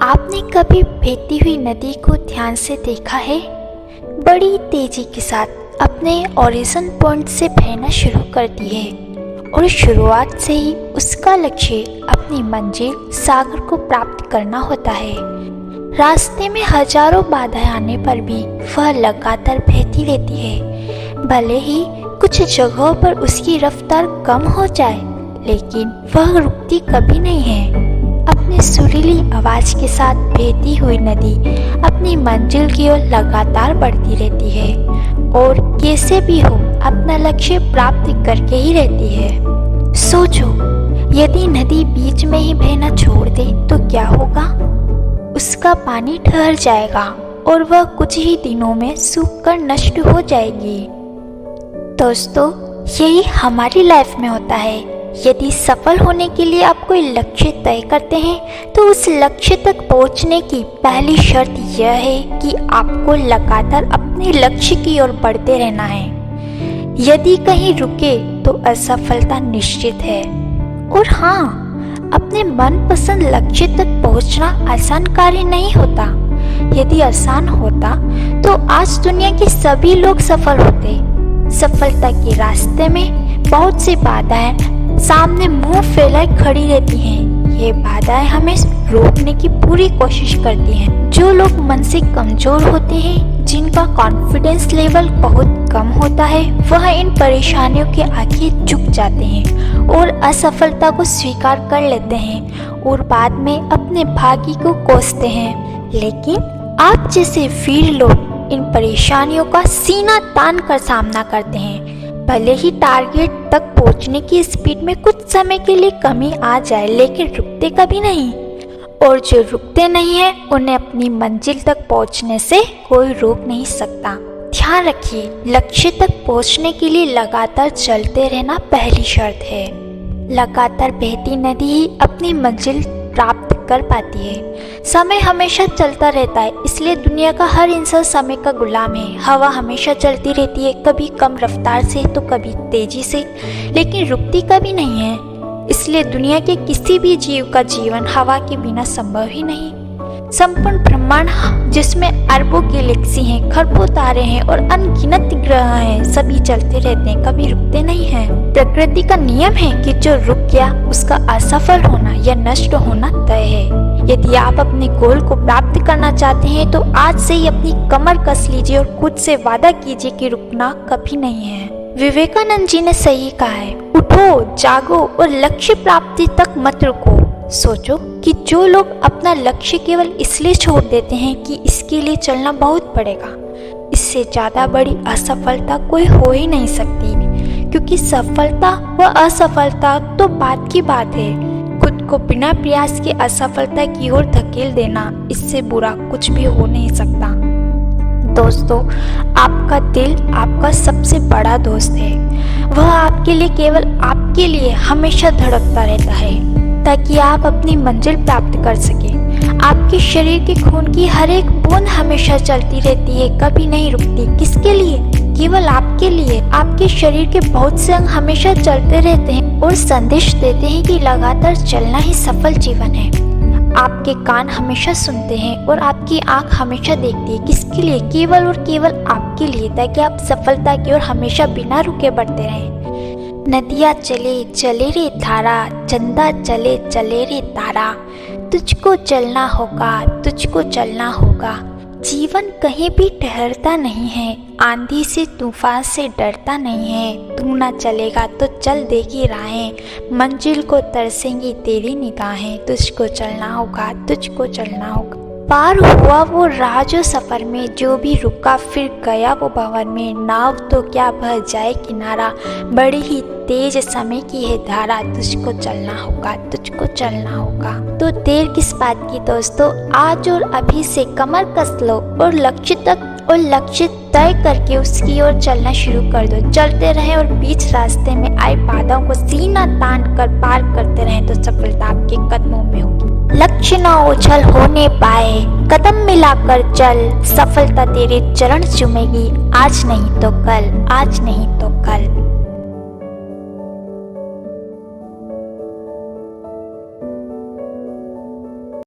आपने कभी बहती हुई नदी को ध्यान से देखा है? बड़ी तेजी के साथ अपने ओरिजिन पॉइंट से बहना शुरू करती है और शुरुआत से ही उसका लक्ष्य अपनी मंजिल सागर को प्राप्त करना होता है। रास्ते में हजारों बाधाएं आने पर भी वह लगातार बहती रहती है। भले ही कुछ जगहों पर उसकी रफ्तार कम हो जाए, लेकिन वह रुकती कभी नहीं है। अपनी सुरीली आवाज के साथ बहती हुई नदी अपनी मंजिल की ओर लगातार बढ़ती रहती है और कैसे भी हो अपना लक्ष्य प्राप्त करके ही रहती है। सोचो, यदि नदी बीच में ही बहना छोड़ दे तो क्या होगा? उसका पानी ठहर जाएगा और वह कुछ ही दिनों में सूखकर नष्ट हो जाएगी। दोस्तों, यही हमारी लाइफ में होता है। यदि सफल होने के लिए आप कोई लक्ष्य तय करते हैं तो उस लक्ष्य तक पहुंचने की पहली शर्त यह है कि आपको लगातार अपने लक्ष्य की ओर बढ़ते रहना है। यदि कहीं रुके तो असफलता निश्चित है। और हाँ, अपने मनपसंद लक्ष्य तक पहुंचना आसान कार्य नहीं होता। यदि आसान होता तो आज दुनिया के सभी लोग सफल होते। सफलता के रास्ते में बहुत सी बाधाएं सामने मुंह फैलाए खड़ी रहती हैं। ये बाधाएं हमें रोकने की पूरी कोशिश करती हैं। जो लोग मन से कमजोर होते हैं, जिनका कॉन्फिडेंस लेवल बहुत कम होता है, वह इन परेशानियों के आगे झुक जाते हैं और असफलता को स्वीकार कर लेते हैं और बाद में अपने भाग्य को कोसते हैं। लेकिन आप जैसे वीर लोग इन परेशानियों का सीना तान कर सामना करते हैं। भले ही टारगेट तक पहुंचने की स्पीड में कुछ समय के लिए कमी आ जाए, लेकिन रुकते कभी नहीं। और जो रुकते नहीं है उन्हें अपनी मंजिल तक पहुंचने से कोई रोक नहीं सकता। ध्यान रखिए, लक्ष्य तक पहुंचने के लिए लगातार चलते रहना पहली शर्त है। लगातार बहती नदी ही अपनी मंजिल प्राप्त कर पाती है। समय हमेशा चलता रहता है, इसलिए दुनिया का हर इंसान समय का गुलाम है। हवा हमेशा चलती रहती है, कभी कम रफ्तार से तो कभी तेजी से, लेकिन रुकती कभी नहीं है। इसलिए दुनिया के किसी भी जीव का जीवन हवा के बिना संभव ही नहीं। संपूर्ण ब्रह्मांड, जिसमें अरबों गैलेक्सी हैं, खरबों तारे हैं और अनगिनत ग्रह हैं, सभी चलते रहते हैं, कभी रुकते नहीं हैं। प्रकृति का नियम है कि जो रुक गया उसका असफल होना या नष्ट होना तय है। यदि आप अपने गोल को प्राप्त करना चाहते हैं तो आज से ही अपनी कमर कस लीजिए और खुद से वादा कीजिए कि रुकना कभी नहीं है। विवेकानंद जी ने सही कहा है, उठो, जागो और लक्ष्य प्राप्ति तक मत रुको। सोचो कि जो लोग अपना लक्ष्य केवल इसलिए छोड़ देते हैं कि इसके लिए चलना बहुत पड़ेगा, इससे ज्यादा बड़ी असफलता कोई हो ही नहीं सकती। क्योंकि सफलता व असफलता तो बात की बात है। खुद को बिना प्रयास के असफलता की ओर धकेल देना, इससे बुरा कुछ भी हो नहीं सकता। दोस्तों, आपका दिल आपका सबसे बड़ा दोस्त है। वह आपके लिए, केवल आपके लिए हमेशा धड़कता रहता है ताकि आप अपनी मंजिल प्राप्त कर सकें। आपके शरीर के खून की हर एक बूंद हमेशा चलती रहती है, कभी नहीं रुकती। किसके लिए? केवल आपके लिए। आपके शरीर के बहुत से अंग हमेशा चलते रहते हैं और संदेश देते हैं कि लगातार चलना ही सफल जीवन है। आपके कान हमेशा सुनते हैं और आपकी आंख हमेशा देखती है। किसके लिए? केवल और केवल आपके लिए, ताकि आप सफलता की ओर हमेशा बिना रुके बढ़ते रहें। नदियाँ चले चले रे धारा, चंदा चले चले रे तारा, तुझको चलना होगा, तुझको चलना होगा। जीवन कहीं भी ठहरता नहीं है, आंधी से तूफान से डरता नहीं है। तू ना चलेगा तो चल देगी राहें, मंजिल को तरसेंगी तेरी निगाहें। तुझको चलना होगा, तुझको चलना होगा। पार हुआ वो राह जो सफर में, जो भी रुका फिर गया वो भंवर में। नाव तो क्या बह जाए किनारा, बड़ी ही तेज समय की है धारा। तुझको चलना होगा, तुझको चलना होगा। तो देर किस बात की दोस्तों, आज और अभी से कमर कस लो और लक्ष्य तय करके उसकी ओर चलना शुरू कर दो। चलते रहें और बीच रास्ते में आए बाधाओं को सीना तान कर पार करते रहें तो सफलता आपके कदमों में होगी। लक्ष्य न ओझल होने पाए, कदम मिलाकर चल, सफलता तेरे चरण चूमेगी। आज नहीं तो कल, आज नहीं तो कल।